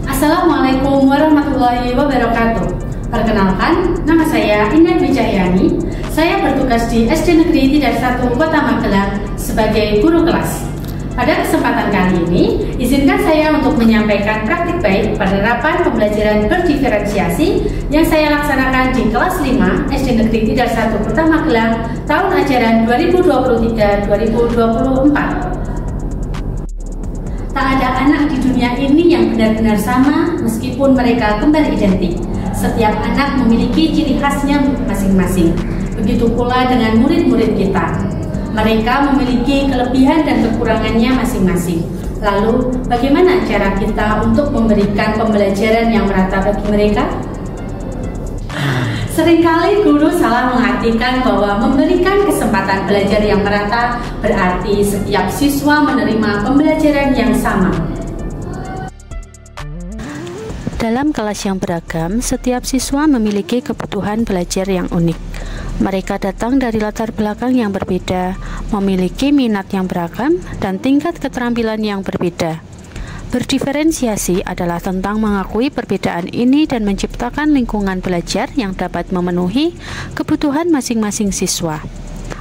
Assalamualaikum warahmatullahi wabarakatuh. Perkenalkan, nama saya Indah Dwi Cahyani. Saya bertugas di SD Negeri 31 Kota Magelang sebagai guru kelas. Pada kesempatan kali ini, izinkan saya untuk menyampaikan praktik baik penerapan pembelajaran berdiferensiasi yang saya laksanakan di kelas 5 SD Negeri 31 Kota Magelang tahun ajaran 2023-2024. Tak ada anak di dunia ini yang benar-benar sama meskipun mereka kembar identik. Setiap anak memiliki ciri khasnya masing-masing. Begitu pula dengan murid-murid kita. Mereka memiliki kelebihan dan kekurangannya masing-masing. Lalu, bagaimana cara kita untuk memberikan pembelajaran yang merata bagi mereka? Seringkali guru salah mengartikan bahwa memberikan kesempatan belajar yang merata berarti setiap siswa menerima pembelajaran yang sama. Dalam kelas yang beragam, setiap siswa memiliki kebutuhan belajar yang unik. Mereka datang dari latar belakang yang berbeda, memiliki minat yang beragam, dan tingkat keterampilan yang berbeda. Berdiferensiasi adalah tentang mengakui perbedaan ini dan menciptakan lingkungan belajar yang dapat memenuhi kebutuhan masing-masing siswa.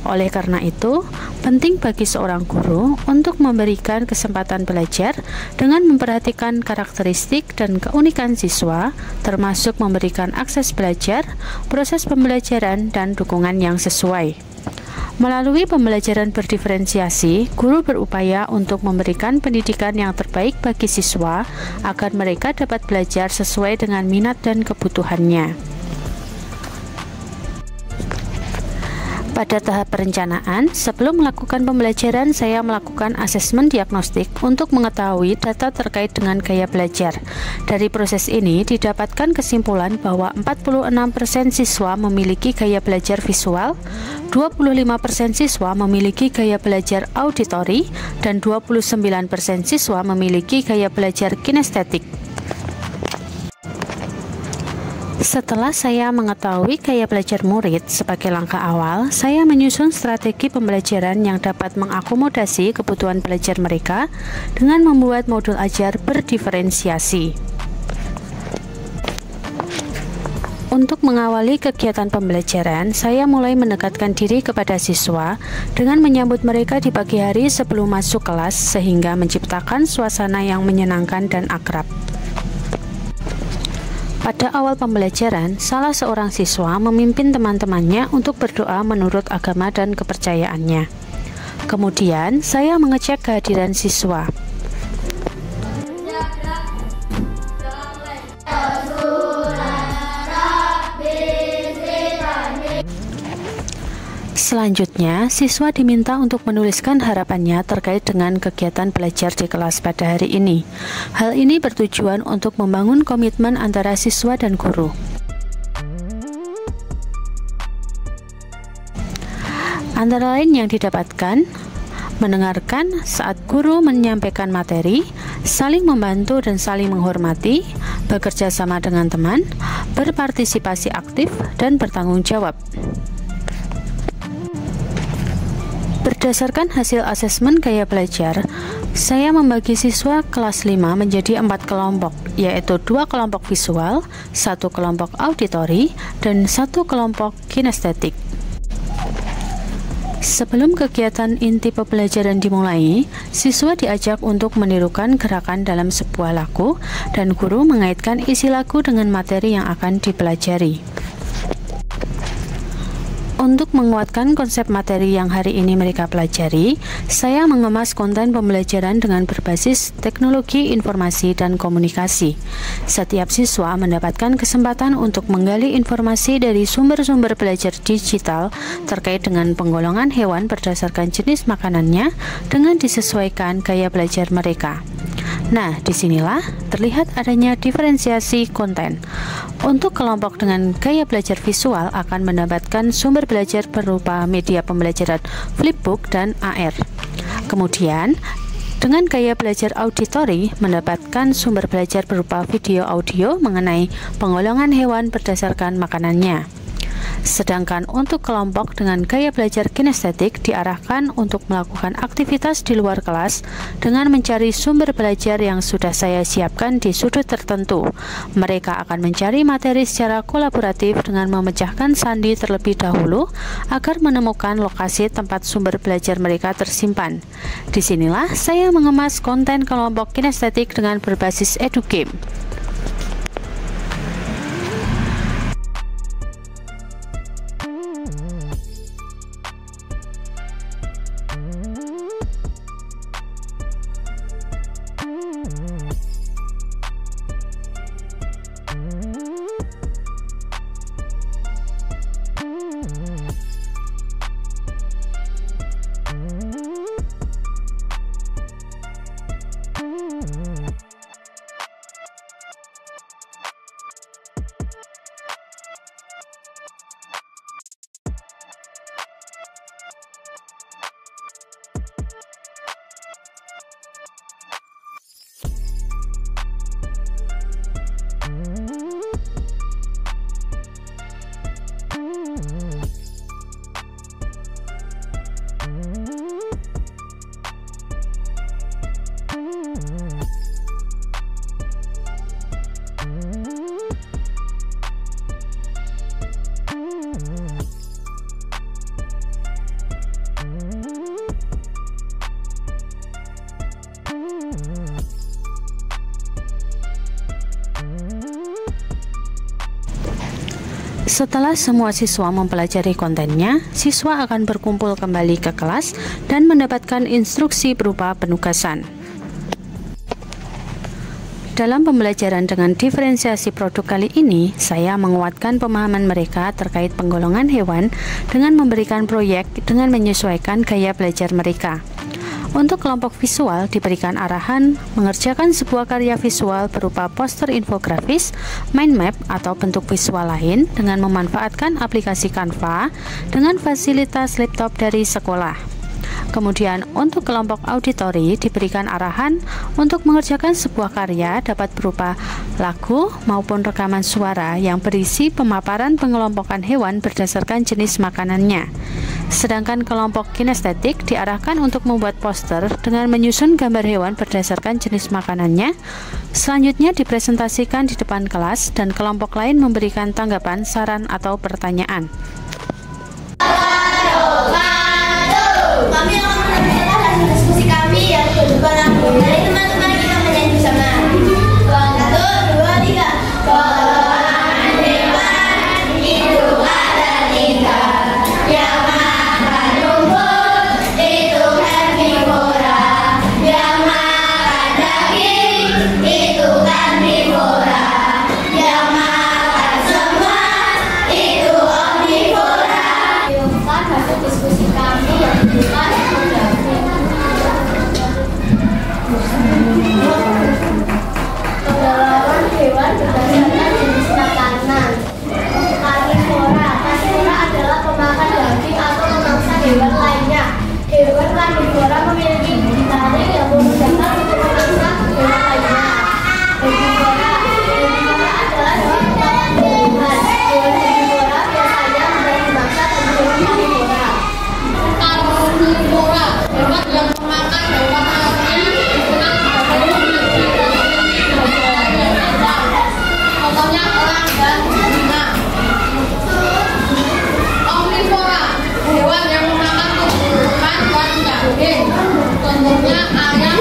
Oleh karena itu, penting bagi seorang guru untuk memberikan kesempatan belajar dengan memperhatikan karakteristik dan keunikan siswa, termasuk memberikan akses belajar, proses pembelajaran, dan dukungan yang sesuai. Melalui pembelajaran berdiferensiasi, guru berupaya untuk memberikan pendidikan yang terbaik bagi siswa agar mereka dapat belajar sesuai dengan minat dan kebutuhannya. Pada tahap perencanaan, sebelum melakukan pembelajaran, saya melakukan asesmen diagnostik untuk mengetahui data terkait dengan gaya belajar. Dari proses ini didapatkan kesimpulan bahwa 46% siswa memiliki gaya belajar visual, 25% siswa memiliki gaya belajar auditori, dan 29% siswa memiliki gaya belajar kinestetik. Setelah saya mengetahui gaya belajar murid sebagai langkah awal, saya menyusun strategi pembelajaran yang dapat mengakomodasi kebutuhan belajar mereka dengan membuat modul ajar berdiferensiasi. Untuk mengawali kegiatan pembelajaran, saya mulai mendekatkan diri kepada siswa dengan menyambut mereka di pagi hari sebelum masuk kelas sehingga menciptakan suasana yang menyenangkan dan akrab. Pada awal pembelajaran, salah seorang siswa memimpin teman-temannya untuk berdoa menurut agama dan kepercayaannya. Kemudian, saya mengecek kehadiran siswa. Selanjutnya, siswa diminta untuk menuliskan harapannya terkait dengan kegiatan belajar di kelas pada hari ini. Hal ini bertujuan untuk membangun komitmen antara siswa dan guru. Antara lain yang didapatkan, mendengarkan saat guru menyampaikan materi, saling membantu dan saling menghormati, bekerja sama dengan teman, berpartisipasi aktif, dan bertanggung jawab. Berdasarkan hasil asesmen gaya belajar, saya membagi siswa kelas 5 menjadi 4 kelompok, yaitu 2 kelompok visual, 1 kelompok auditori, dan 1 kelompok kinestetik. Sebelum kegiatan inti pembelajaran dimulai, siswa diajak untuk menirukan gerakan dalam sebuah lagu, dan guru mengaitkan isi lagu dengan materi yang akan dipelajari. Untuk menguatkan konsep materi yang hari ini mereka pelajari, saya mengemas konten pembelajaran dengan berbasis teknologi informasi dan komunikasi. Setiap siswa mendapatkan kesempatan untuk menggali informasi dari sumber-sumber belajar digital terkait dengan penggolongan hewan berdasarkan jenis makanannya dengan disesuaikan gaya belajar mereka. Nah, disinilah terlihat adanya diferensiasi konten. Untuk kelompok dengan gaya belajar visual akan mendapatkan sumber belajar berupa media pembelajaran flipbook dan AR. Kemudian, dengan gaya belajar auditori mendapatkan sumber belajar berupa video audio mengenai penggolongan hewan berdasarkan makanannya. Sedangkan untuk kelompok dengan gaya belajar kinestetik diarahkan untuk melakukan aktivitas di luar kelas dengan mencari sumber belajar yang sudah saya siapkan di sudut tertentu. Mereka akan mencari materi secara kolaboratif dengan memecahkan sandi terlebih dahulu agar menemukan lokasi tempat sumber belajar mereka tersimpan. Disinilah saya mengemas konten kelompok kinestetik dengan berbasis edugame. Setelah semua siswa mempelajari kontennya, siswa akan berkumpul kembali ke kelas dan mendapatkan instruksi berupa penugasan. Dalam pembelajaran dengan diferensiasi produk kali ini, saya menguatkan pemahaman mereka terkait penggolongan hewan dengan memberikan proyek dengan menyesuaikan gaya belajar mereka. Untuk kelompok visual diberikan arahan mengerjakan sebuah karya visual berupa poster infografis, mind map atau bentuk visual lain dengan memanfaatkan aplikasi Canva dengan fasilitas laptop dari sekolah. Kemudian untuk kelompok auditori diberikan arahan untuk mengerjakan sebuah karya dapat berupa lagu maupun rekaman suara yang berisi pemaparan pengelompokan hewan berdasarkan jenis makanannya. Sedangkan kelompok kinestetik diarahkan untuk membuat poster dengan menyusun gambar hewan berdasarkan jenis makanannya. Selanjutnya dipresentasikan di depan kelas dan kelompok lain memberikan tanggapan, saran, atau pertanyaan. Kami akan menampilkan hasil diskusi kami yang berupa lagu. Mari teman-teman kita menyanyi bersama. 1, 2, 3. Golongan hewan itu ada 3. Yang makan rumput itu herbivora. Yang makan daging itu karnivora. Yang makan semua itu omnivora. Diumumkan hasil diskusi kami yang berupa etnografi. Penggolongan hewan berdasarkan jenis makanan. Karnivora. Karnivora adalah pemakan daging atau memangsa hewan lainnya. Hewan karnivora memiliki gigi taring yang memudahkan untuk memangsa hewan lainnya. Herbivora. Herbivora adalah hewan pemakan tumbuhan. Hewan herbivora biasanya mudah dimangsa dan menjadi karnivora. Karnivora, hewan yang memakan hewan lainnya dengan contohnya elang dan singa. Omnivora, hewan yang memakan tumbuhan dan daging, contohnya ayam.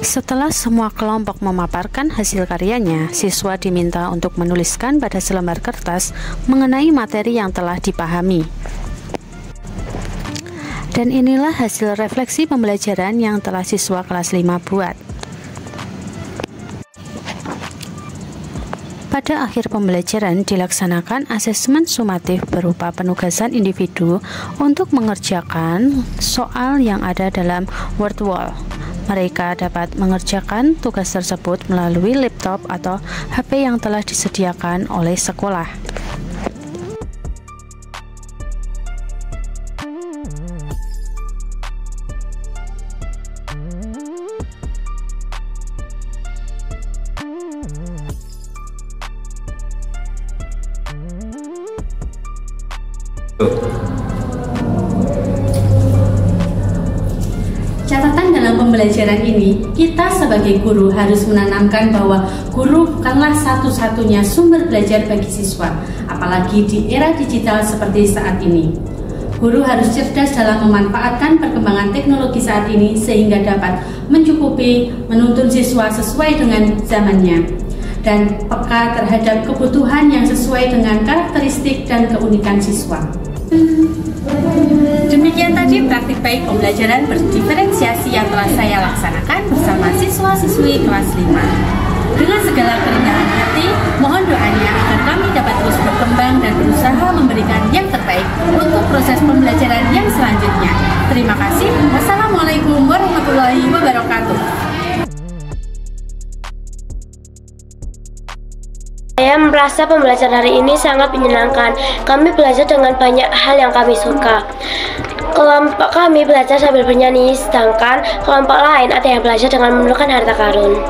Setelah semua kelompok memaparkan hasil karyanya, siswa diminta untuk menuliskan pada selembar kertas mengenai materi yang telah dipahami. Dan inilah hasil refleksi pembelajaran yang telah siswa kelas 5 buat. Pada akhir pembelajaran dilaksanakan asesmen sumatif berupa penugasan individu untuk mengerjakan soal yang ada dalam word wall. Mereka dapat mengerjakan tugas tersebut melalui laptop atau HP yang telah disediakan oleh sekolah. Catatan dalam pembelajaran ini, kita sebagai guru harus menanamkan bahwa guru bukanlah satu-satunya sumber belajar bagi siswa, apalagi di era digital seperti saat ini. Guru harus cerdas dalam memanfaatkan perkembangan teknologi saat ini sehingga dapat mencukupi menuntun siswa sesuai dengan zamannya dan peka terhadap kebutuhan yang sesuai dengan karakteristik dan keunikan siswa. Demikian tadi praktik baik pembelajaran berdiferensiasi yang telah saya laksanakan bersama siswa-siswi kelas 5. Dengan segala kerendahan hati, mohon doanya agar kami dapat terus berkembang dan berusaha memberikan yang terbaik untuk proses pembelajaran yang selanjutnya. Terima kasih. Wassalamualaikum warahmatullahi wabarakatuh. Saya merasa pembelajaran hari ini sangat menyenangkan. Kami belajar dengan banyak hal yang kami suka. Kelompok kami belajar sambil bernyanyi, sedangkan kelompok lain ada yang belajar dengan mengumpulkan harta karun.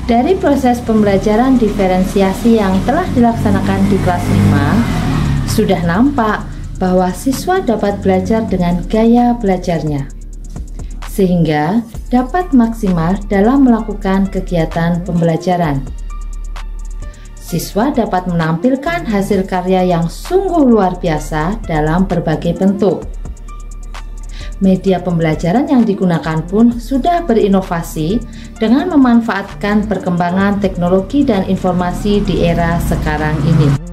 Dari proses pembelajaran diferensiasi yang telah dilaksanakan di kelas 5, sudah nampak bahwa siswa dapat belajar dengan gaya belajarnya, sehingga dapat maksimal dalam melakukan kegiatan pembelajaran. Siswa dapat menampilkan hasil karya yang sungguh luar biasa dalam berbagai bentuk. Media pembelajaran yang digunakan pun sudah berinovasi dengan memanfaatkan perkembangan teknologi dan informasi di era sekarang ini.